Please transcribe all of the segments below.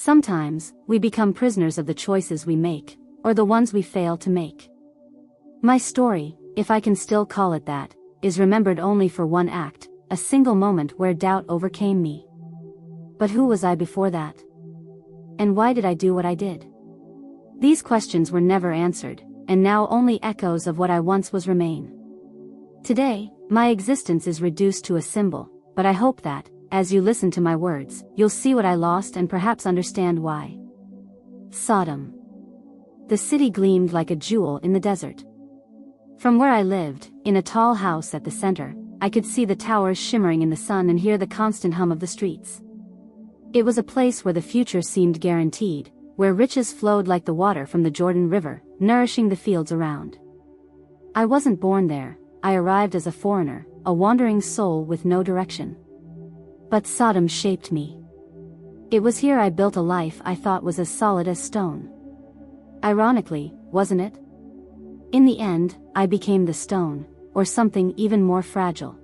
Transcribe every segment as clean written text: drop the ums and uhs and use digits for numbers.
Sometimes, we become prisoners of the choices we make, or the ones we fail to make. My story, if I can still call it that, is remembered only for one act, a single moment where doubt overcame me. But who was I before that? And why did I do what I did? These questions were never answered, and now only echoes of what I once was remain. Today, my existence is reduced to a symbol, but I hope that, as you listen to my words, you'll see what I lost and perhaps understand why. Sodom. The city gleamed like a jewel in the desert. From where I lived, in a tall house at the center, I could see the towers shimmering in the sun and hear the constant hum of the streets. It was a place where the future seemed guaranteed, where riches flowed like the water from the Jordan River, nourishing the fields around. I wasn't born there, I arrived as a foreigner, a wandering soul with no direction. But Sodom shaped me. It was here I built a life I thought was as solid as stone. Ironically, wasn't it? In the end, I became the stone, or something even more fragile.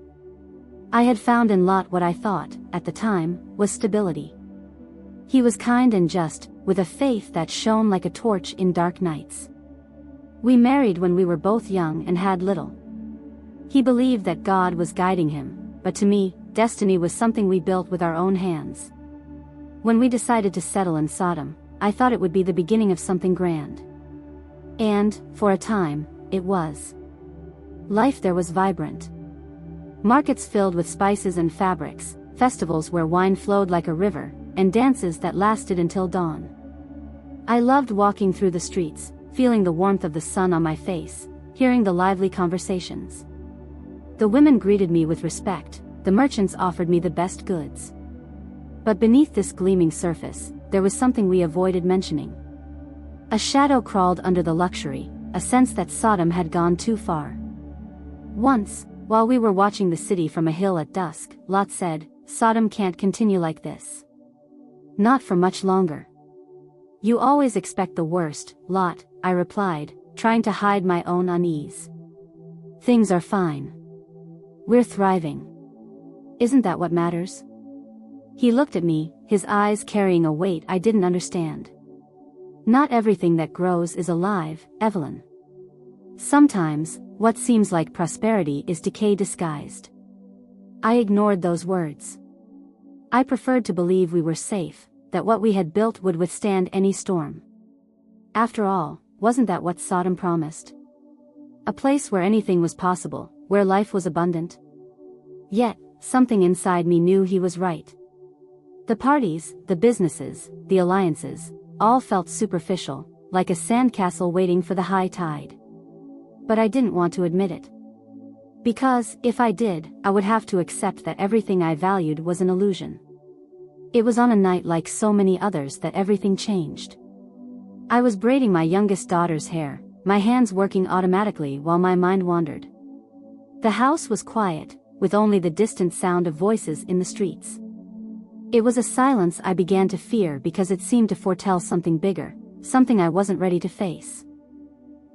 I had found in Lot what I thought, at the time, was stability. He was kind and just, with a faith that shone like a torch in dark nights. We married when we were both young and had little. He believed that God was guiding him, but to me, destiny was something we built with our own hands. When we decided to settle in Sodom, I thought it would be the beginning of something grand. And, for a time, it was. Life there was vibrant. Markets filled with spices and fabrics, festivals where wine flowed like a river, and dances that lasted until dawn. I loved walking through the streets, feeling the warmth of the sun on my face, hearing the lively conversations. The women greeted me with respect, the merchants offered me the best goods. But beneath this gleaming surface, there was something we avoided mentioning. A shadow crawled under the luxury, a sense that Sodom had gone too far. Once, while we were watching the city from a hill at dusk, Lot said, "Sodom can't continue like this. Not for much longer." "You always expect the worst, Lot," I replied, trying to hide my own unease. "Things are fine. We're thriving. Isn't that what matters?" He looked at me, his eyes carrying a weight I didn't understand. "Not everything that grows is alive, Evelyn. Sometimes, what seems like prosperity is decay disguised." I ignored those words. I preferred to believe we were safe, that what we had built would withstand any storm. After all, wasn't that what Sodom promised? A place where anything was possible, where life was abundant? Yet, something inside me knew he was right. The parties, the businesses, the alliances, all felt superficial, like a sandcastle waiting for the high tide. But I didn't want to admit it. Because, if I did, I would have to accept that everything I valued was an illusion. It was on a night like so many others that everything changed. I was braiding my youngest daughter's hair, my hands working automatically while my mind wandered. The house was quiet, with only the distant sound of voices in the streets. It was a silence I began to fear because it seemed to foretell something bigger, something I wasn't ready to face.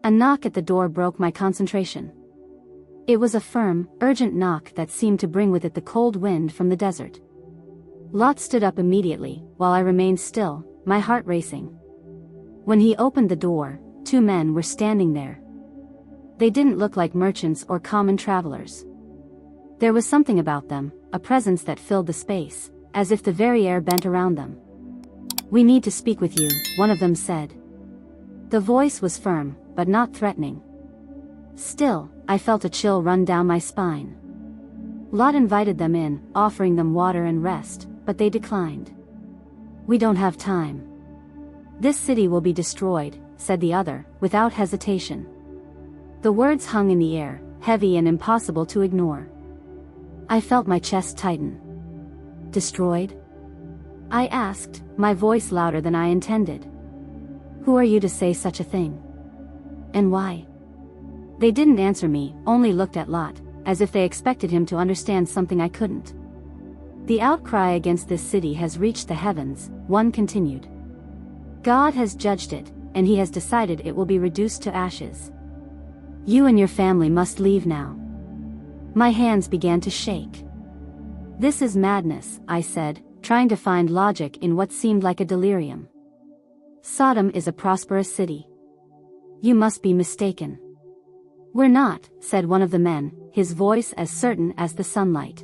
A knock at the door broke my concentration. It was a firm, urgent knock that seemed to bring with it the cold wind from the desert. Lot stood up immediately, while I remained still, my heart racing. When he opened the door, 2 men were standing there. They didn't look like merchants or common travelers. There was something about them, a presence that filled the space, as if the very air bent around them. "We need to speak with you," one of them said. The voice was firm, but not threatening. Still, I felt a chill run down my spine. Lot invited them in, offering them water and rest, but they declined. "We don't have time. This city will be destroyed," said the other, without hesitation. The words hung in the air, heavy and impossible to ignore. I felt my chest tighten. "Destroyed?" I asked, my voice louder than I intended. "Who are you to say such a thing? And why?" They didn't answer me, only looked at Lot, as if they expected him to understand something I couldn't. "The outcry against this city has reached the heavens," one continued. "God has judged it, and he has decided it will be reduced to ashes. You and your family must leave now." My hands began to shake. "This is madness," I said, trying to find logic in what seemed like a delirium. Sodom is a prosperous city. You must be mistaken. We're not, said one of the men, his voice as certain as the sunlight.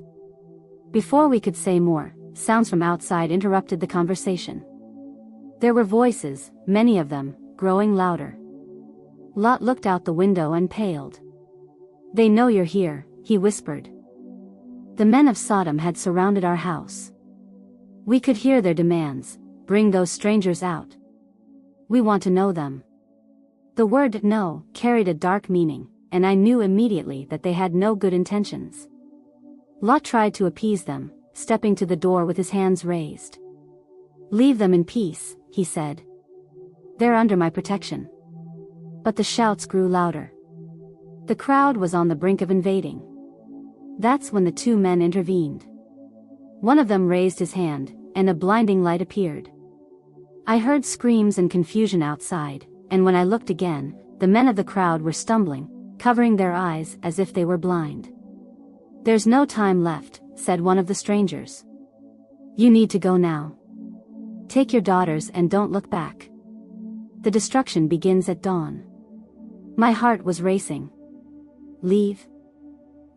Before we could say more, sounds from outside interrupted the conversation. There were voices, many of them, growing louder. Lot looked out the window and paled. They know you're here, he whispered. The men of Sodom had surrounded our house. We could hear their demands, bring those strangers out. We want to know them. The word "know" carried a dark meaning, and I knew immediately that they had no good intentions. Lot tried to appease them, stepping to the door with his hands raised. Leave them in peace, he said. They're under my protection. But the shouts grew louder. The crowd was on the brink of invading. That's when the two men intervened. One of them raised his hand, and a blinding light appeared. I heard screams and confusion outside, and when I looked again, the men of the crowd were stumbling, covering their eyes as if they were blind. There's no time left, said one of the strangers. You need to go now. Take your daughters and don't look back. The destruction begins at dawn. My heart was racing. Leave?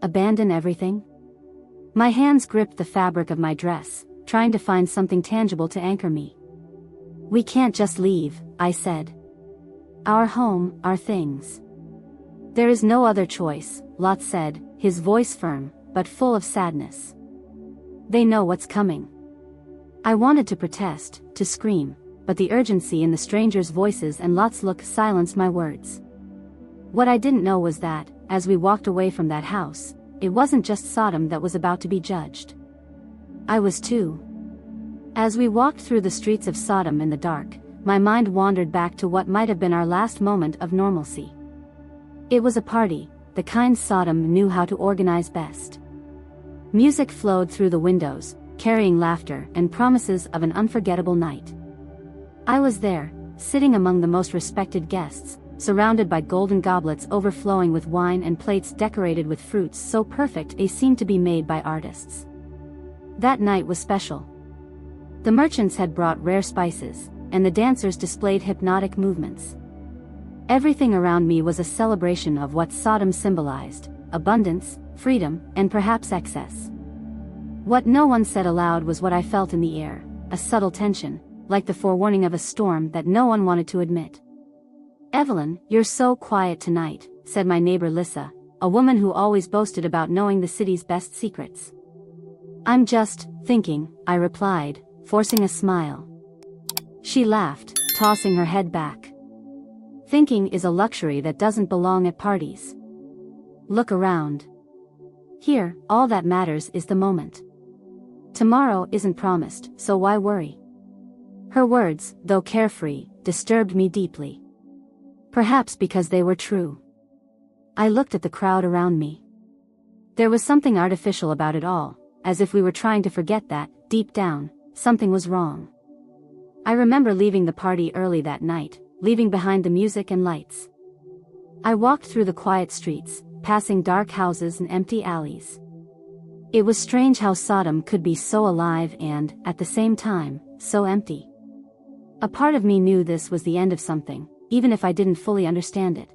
Abandon everything? My hands gripped the fabric of my dress, trying to find something tangible to anchor me. We can't just leave, I said. Our home, our things. There is no other choice, Lot said, his voice firm, but full of sadness. They know what's coming. I wanted to protest, to scream, but the urgency in the strangers' voices and Lot's look silenced my words. What I didn't know was that, as we walked away from that house, it wasn't just Sodom that was about to be judged. I was too. As we walked through the streets of Sodom in the dark, my mind wandered back to what might have been our last moment of normalcy. It was a party, the kind Sodom knew how to organize best. Music flowed through the windows, carrying laughter and promises of an unforgettable night. I was there, sitting among the most respected guests, surrounded by golden goblets overflowing with wine and plates decorated with fruits so perfect they seemed to be made by artists. That night was special. The merchants had brought rare spices, and the dancers displayed hypnotic movements. Everything around me was a celebration of what Sodom symbolized: abundance, freedom, and perhaps excess. What no one said aloud was what I felt in the air, a subtle tension, like the forewarning of a storm that no one wanted to admit. Evelyn, you're so quiet tonight, said my neighbor Lissa, a woman who always boasted about knowing the city's best secrets. I'm just thinking, I replied, forcing a smile. She laughed, tossing her head back. Thinking is a luxury that doesn't belong at parties. Look around. Here, all that matters is the moment. Tomorrow isn't promised, so why worry? Her words, though carefree, disturbed me deeply. Perhaps because they were true. I looked at the crowd around me. There was something artificial about it all, as if we were trying to forget that, deep down, something was wrong. I remember leaving the party early that night, leaving behind the music and lights. I walked through the quiet streets, passing dark houses and empty alleys. It was strange how Sodom could be so alive and, at the same time, so empty. A part of me knew this was the end of something, even if I didn't fully understand it.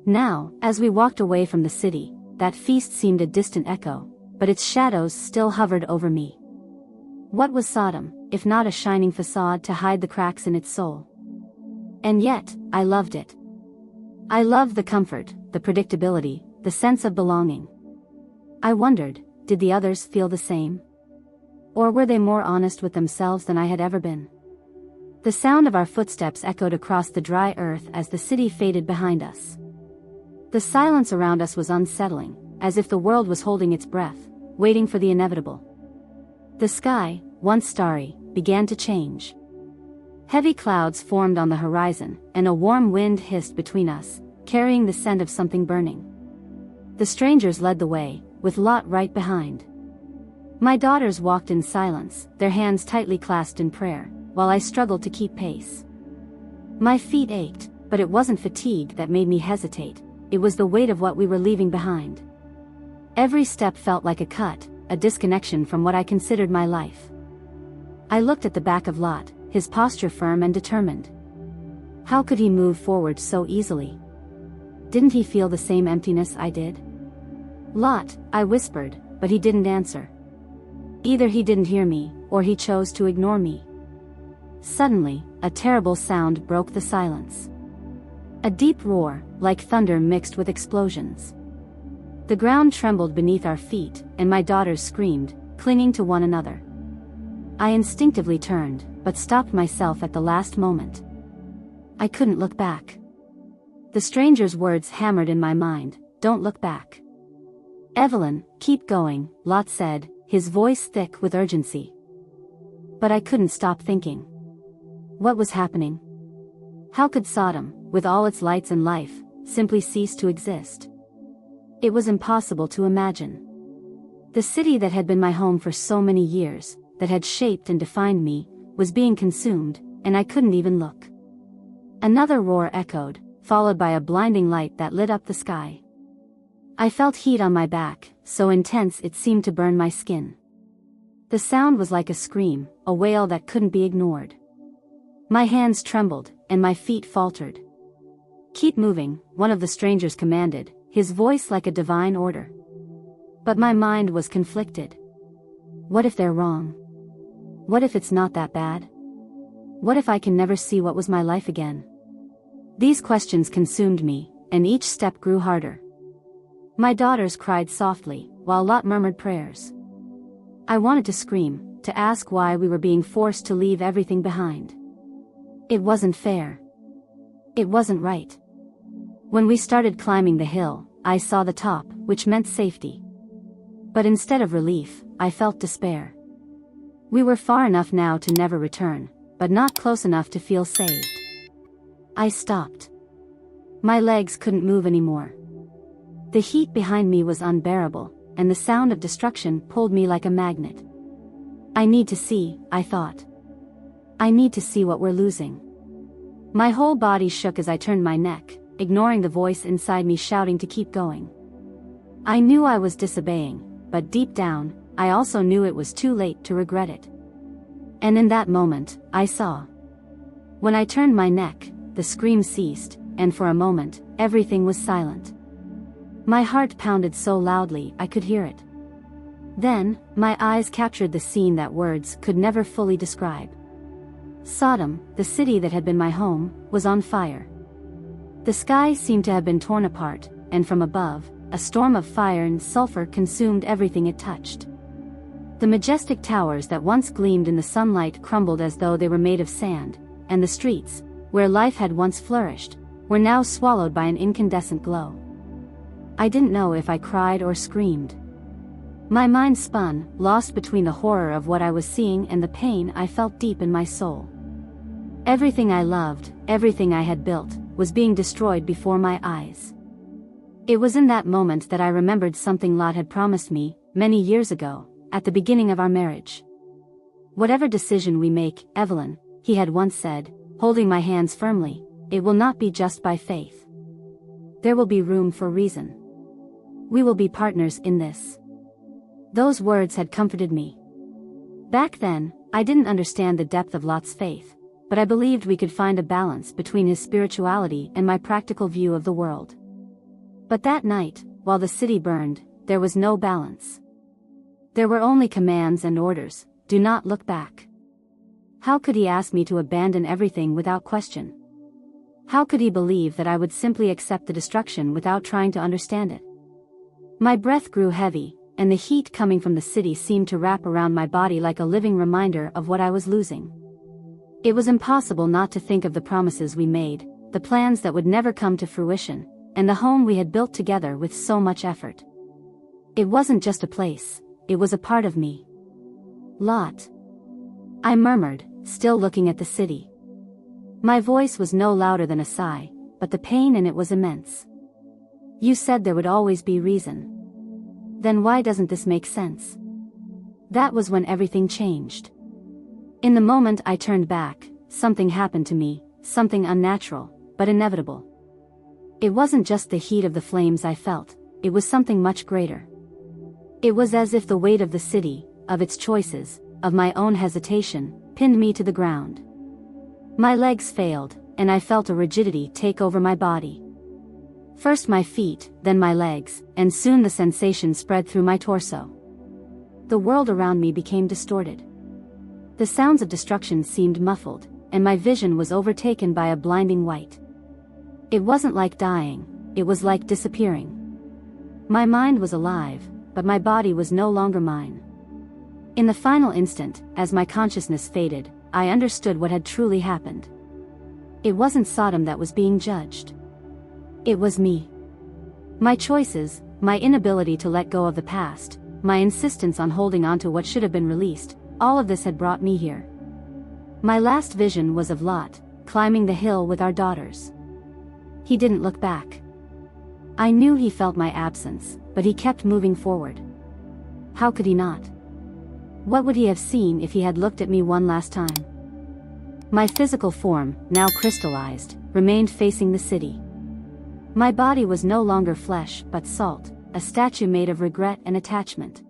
Now, as we walked away from the city, that feast seemed a distant echo, but its shadows still hovered over me. What was Sodom, if not a shining facade to hide the cracks in its soul? And yet, I loved it. I loved the comfort, the predictability, the sense of belonging. I wondered, did the others feel the same? Or were they more honest with themselves than I had ever been? The sound of our footsteps echoed across the dry earth as the city faded behind us. The silence around us was unsettling, as if the world was holding its breath, waiting for the inevitable. The sky, once starry, began to change. Heavy clouds formed on the horizon, and a warm wind hissed between us, carrying the scent of something burning. The strangers led the way, with Lot right behind. My daughters walked in silence, their hands tightly clasped in prayer, while I struggled to keep pace. My feet ached, but it wasn't fatigue that made me hesitate, it was the weight of what we were leaving behind. Every step felt like a cut, a disconnection from what I considered my life. I looked at the back of Lot, his posture firm and determined. How could he move forward so easily? Didn't he feel the same emptiness I did? Lot, I whispered, but he didn't answer. Either he didn't hear me, or he chose to ignore me. Suddenly, a terrible sound broke the silence. A deep roar, like thunder mixed with explosions. The ground trembled beneath our feet, and my daughters screamed, clinging to one another. I instinctively turned, but stopped myself at the last moment. I couldn't look back. The stranger's words hammered in my mind, "Don't look back." "Evelyn, keep going," Lot said, his voice thick with urgency. But I couldn't stop thinking. What was happening? How could Sodom, with all its lights and life, simply cease to exist? It was impossible to imagine. The city that had been my home for so many years, that had shaped and defined me, was being consumed, and I couldn't even look. Another roar echoed, followed by a blinding light that lit up the sky. I felt heat on my back, so intense it seemed to burn my skin. The sound was like a scream, a wail that couldn't be ignored. My hands trembled, and my feet faltered. "Keep moving," one of the strangers commanded, his voice like a divine order. But my mind was conflicted. What if they're wrong? What if it's not that bad? What if I can never see what was my life again? These questions consumed me, and each step grew harder. My daughters cried softly, while Lot murmured prayers. I wanted to scream, to ask why we were being forced to leave everything behind. It wasn't fair. It wasn't right. When we started climbing the hill, I saw the top, which meant safety. But instead of relief, I felt despair. We were far enough now to never return, but not close enough to feel saved. I stopped. My legs couldn't move anymore. The heat behind me was unbearable, and the sound of destruction pulled me like a magnet. I need to see, I thought. I need to see what we're losing. My whole body shook as I turned my neck, ignoring the voice inside me shouting to keep going. I knew I was disobeying, but deep down, I also knew it was too late to regret it. And in that moment, I saw. When I turned my neck, the scream ceased, and for a moment, everything was silent. My heart pounded so loudly I could hear it. Then, my eyes captured the scene that words could never fully describe. Sodom, the city that had been my home, was on fire. The sky seemed to have been torn apart, and from above, a storm of fire and sulfur consumed everything it touched. The majestic towers that once gleamed in the sunlight crumbled as though they were made of sand, and the streets, where life had once flourished, were now swallowed by an incandescent glow. I didn't know if I cried or screamed. My mind spun, lost between the horror of what I was seeing and the pain I felt deep in my soul. Everything I loved, everything I had built, was being destroyed before my eyes. It was in that moment that I remembered something Lot had promised me, many years ago, at the beginning of our marriage. "Whatever decision we make, Evelyn," he had once said, holding my hands firmly, "it will not be just by faith. There will be room for reason. We will be partners in this." Those words had comforted me. Back then, I didn't understand the depth of Lot's faith, but I believed we could find a balance between his spirituality and my practical view of the world. But that night, while the city burned, there was no balance. There were only commands and orders: do not look back. How could he ask me to abandon everything without question? How could he believe that I would simply accept the destruction without trying to understand it? My breath grew heavy, and the heat coming from the city seemed to wrap around my body like a living reminder of what I was losing. It was impossible not to think of the promises we made, the plans that would never come to fruition, and the home we had built together with so much effort. It wasn't just a place, it was a part of me. "Lot," I murmured, still looking at the city. My voice was no louder than a sigh, but the pain in it was immense. "You said there would always be reason. Then why doesn't this make sense?" That was when everything changed. In the moment I turned back, something happened to me, something unnatural, but inevitable. It wasn't just the heat of the flames I felt, it was something much greater. It was as if the weight of the city, of its choices, of my own hesitation, pinned me to the ground. My legs failed, and I felt a rigidity take over my body. First my feet, then my legs, and soon the sensation spread through my torso. The world around me became distorted. The sounds of destruction seemed muffled, and my vision was overtaken by a blinding white. It wasn't like dying, it was like disappearing. My mind was alive, but my body was no longer mine. In the final instant, as my consciousness faded, I understood what had truly happened. It wasn't Sodom that was being judged. It was me. My choices, my inability to let go of the past, my insistence on holding on to what should have been released, all of this had brought me here. My last vision was of Lot, climbing the hill with our daughters. He didn't look back. I knew he felt my absence, but he kept moving forward. How could he not? What would he have seen if he had looked at me one last time? My physical form, now crystallized, remained facing the city. My body was no longer flesh but salt, a statue made of regret and attachment.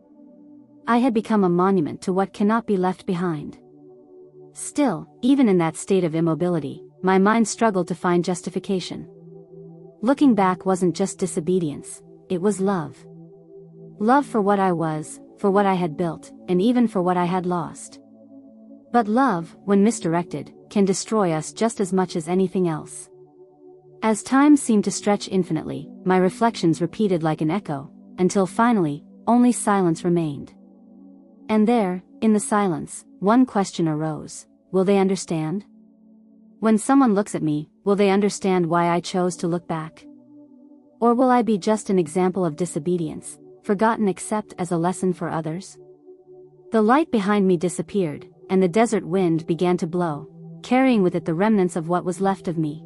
I had become a monument to what cannot be left behind. Still, even in that state of immobility, my mind struggled to find justification. Looking back wasn't just disobedience, it was love. Love for what I was, for what I had built, and even for what I had lost. But love, when misdirected, can destroy us just as much as anything else. As time seemed to stretch infinitely, my reflections repeated like an echo, until finally, only silence remained. And there, in the silence, one question arose: will they understand? When someone looks at me, will they understand why I chose to look back? Or will I be just an example of disobedience, forgotten except as a lesson for others? The light behind me disappeared, and the desert wind began to blow, carrying with it the remnants of what was left of me.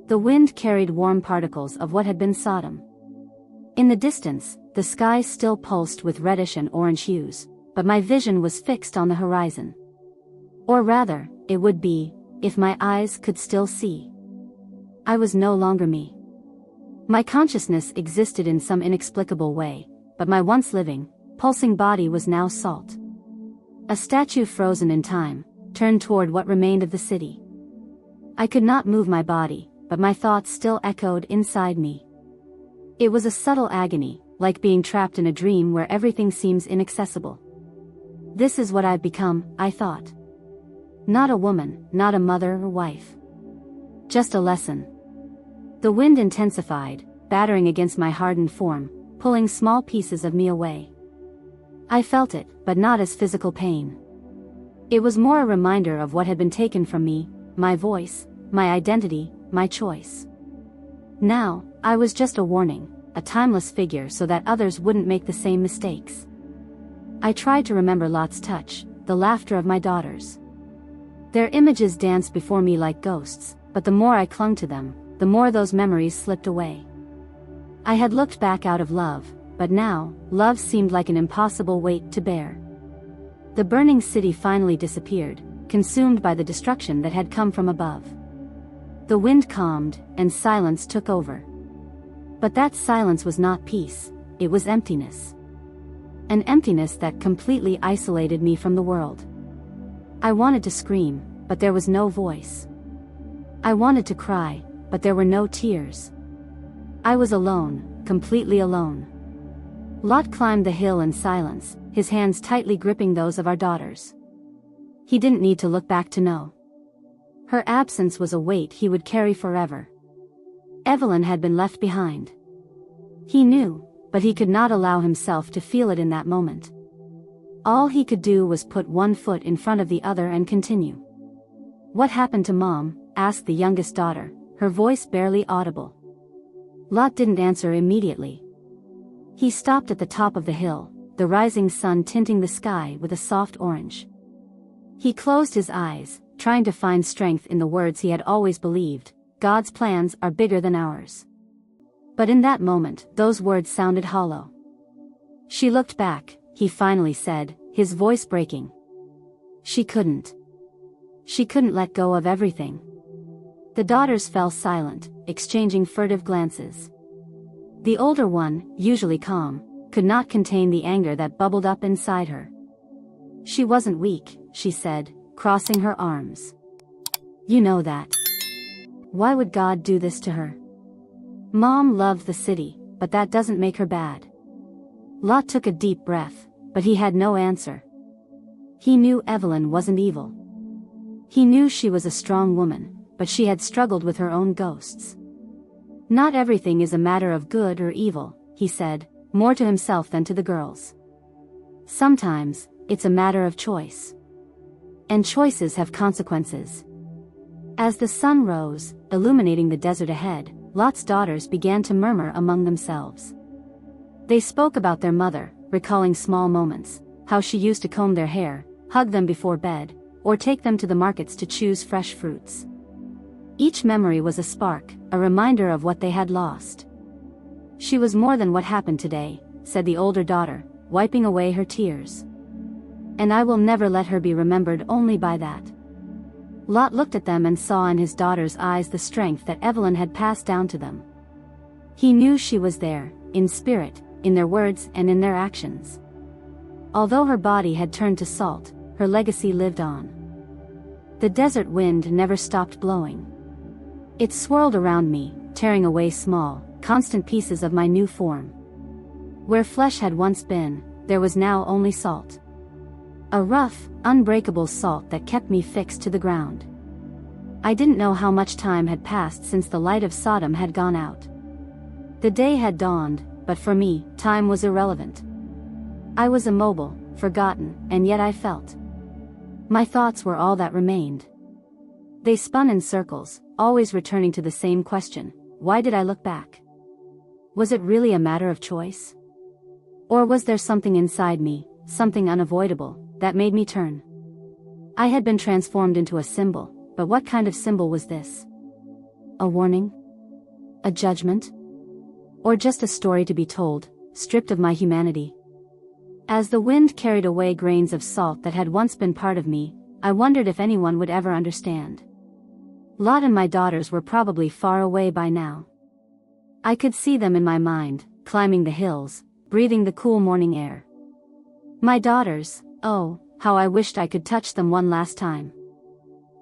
The wind carried warm particles of what had been Sodom. In the distance, the sky still pulsed with reddish and orange hues, but my vision was fixed on the horizon. Or rather, it would be, if my eyes could still see. I was no longer me. My consciousness existed in some inexplicable way, but my once living, pulsing body was now salt. A statue frozen in time, turned toward what remained of the city. I could not move my body, but my thoughts still echoed inside me. It was a subtle agony, like being trapped in a dream where everything seems inaccessible. This is what I've become, I thought. Not a woman, not a mother or wife. Just a lesson. The wind intensified, battering against my hardened form, pulling small pieces of me away. I felt it, but not as physical pain. It was more a reminder of what had been taken from me, my voice, my identity, my choice. Now, I was just a warning, a timeless figure so that others wouldn't make the same mistakes. I tried to remember Lot's touch, the laughter of my daughters. Their images danced before me like ghosts, but the more I clung to them, the more those memories slipped away. I had looked back out of love, but now, love seemed like an impossible weight to bear. The burning city finally disappeared, consumed by the destruction that had come from above. The wind calmed, and silence took over. But that silence was not peace, it was emptiness. An emptiness that completely isolated me from the world. I wanted to scream, but there was no voice. I wanted to cry, but there were no tears. I was alone, completely alone. Lot climbed the hill in silence, his hands tightly gripping those of our daughters. He didn't need to look back to know. Her absence was a weight he would carry forever. Evelyn had been left behind. He knew, but he could not allow himself to feel it in that moment. All he could do was put one foot in front of the other and continue. "What happened to Mom?" asked the youngest daughter, her voice barely audible. Lot didn't answer immediately. He stopped at the top of the hill, the rising sun tinting the sky with a soft orange. He closed his eyes, trying to find strength in the words he had always believed: God's plans are bigger than ours. But in that moment, those words sounded hollow. "She looked back," he finally said, his voice breaking. She couldn't. She couldn't let go of everything. The daughters fell silent, exchanging furtive glances. The older one, usually calm, could not contain the anger that bubbled up inside her. She wasn't weak, she said, crossing her arms. You know that. Why would God do this to her? Mom loved the city, but that doesn't make her bad. Lot took a deep breath, but he had no answer. He knew Evelyn wasn't evil. He knew she was a strong woman, but she had struggled with her own ghosts. Not everything is a matter of good or evil, he said, more to himself than to the girls. Sometimes, it's a matter of choice. And choices have consequences. As the sun rose, illuminating the desert ahead, Lot's daughters began to murmur among themselves. They spoke about their mother, recalling small moments, how she used to comb their hair, hug them before bed, or take them to the markets to choose fresh fruits. Each memory was a spark, a reminder of what they had lost. She was more than what happened today, said the older daughter, wiping away her tears. And I will never let her be remembered only by that. Lot looked at them and saw in his daughter's eyes the strength that Evelyn had passed down to them. He knew she was there, in spirit, in their words and in their actions. Although her body had turned to salt, her legacy lived on. The desert wind never stopped blowing. It swirled around me, tearing away small, constant pieces of my new form. Where flesh had once been, there was now only salt. A rough, unbreakable salt that kept me fixed to the ground. I didn't know how much time had passed since the light of Sodom had gone out. The day had dawned, but for me, time was irrelevant. I was immobile, forgotten, and yet I felt. My thoughts were all that remained. They spun in circles, always returning to the same question: why did I look back? Was it really a matter of choice? Or was there something inside me, something unavoidable, that made me turn? I had been transformed into a symbol, but what kind of symbol was this? A warning? A judgment? Or just a story to be told, stripped of my humanity? As the wind carried away grains of salt that had once been part of me, I wondered if anyone would ever understand. Lot and my daughters were probably far away by now. I could see them in my mind, climbing the hills, breathing the cool morning air. My daughters, oh, how I wished I could touch them one last time.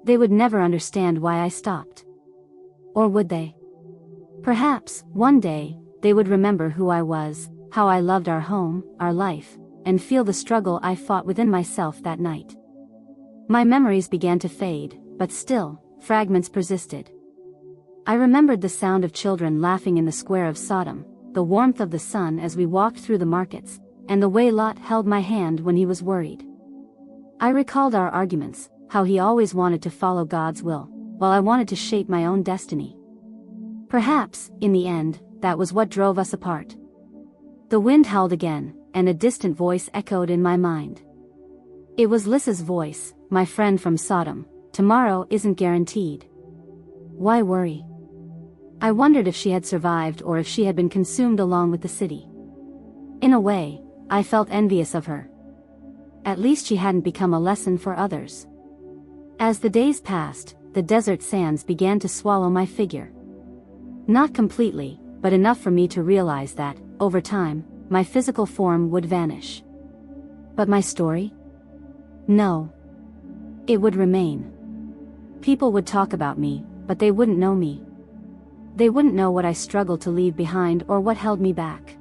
They would never understand why I stopped. Or would they? Perhaps, one day, they would remember who I was, how I loved our home, our life, and feel the struggle I fought within myself that night. My memories began to fade, but still, fragments persisted. I remembered the sound of children laughing in the square of Sodom, the warmth of the sun as we walked through the markets, and the way Lot held my hand when he was worried. I recalled our arguments, how he always wanted to follow God's will, while I wanted to shape my own destiny. Perhaps, in the end, that was what drove us apart. The wind howled again, and a distant voice echoed in my mind. It was Lys's voice, my friend from Sodom. Tomorrow isn't guaranteed. Why worry? I wondered if she had survived or if she had been consumed along with the city. In a way, I felt envious of her. At least she hadn't become a lesson for others. As the days passed, the desert sands began to swallow my figure. Not completely, but enough for me to realize that, over time, my physical form would vanish. But my story? No. It would remain. People would talk about me, but they wouldn't know me. They wouldn't know what I struggled to leave behind or what held me back.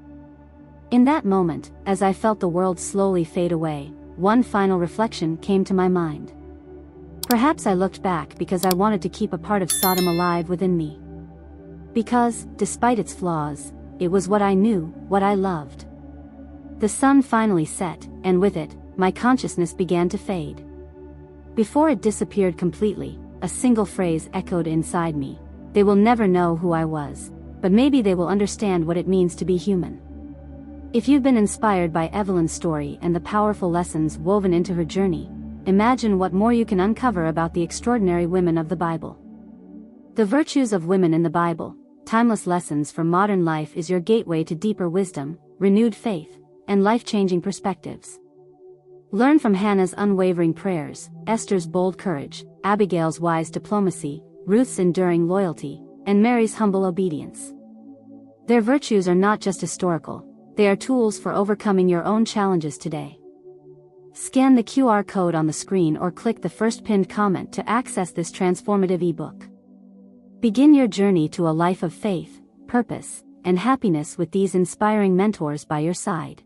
In that moment, as I felt the world slowly fade away, one final reflection came to my mind. Perhaps I looked back because I wanted to keep a part of Sodom alive within me. Because, despite its flaws, it was what I knew, what I loved. The sun finally set, and with it, my consciousness began to fade. Before it disappeared completely, a single phrase echoed inside me: they will never know who I was, but maybe they will understand what it means to be human. If you've been inspired by Evelyn's story and the powerful lessons woven into her journey, imagine what more you can uncover about the extraordinary women of the Bible. The virtues of women in the Bible, timeless lessons for modern life, is your gateway to deeper wisdom, renewed faith, and life-changing perspectives. Learn from Hannah's unwavering prayers, Esther's bold courage, Abigail's wise diplomacy, Ruth's enduring loyalty, and Mary's humble obedience. Their virtues are not just historical, they are tools for overcoming your own challenges today. Scan the QR code on the screen or click the first pinned comment to access this transformative ebook. Begin your journey to a life of faith, purpose, and happiness with these inspiring mentors by your side.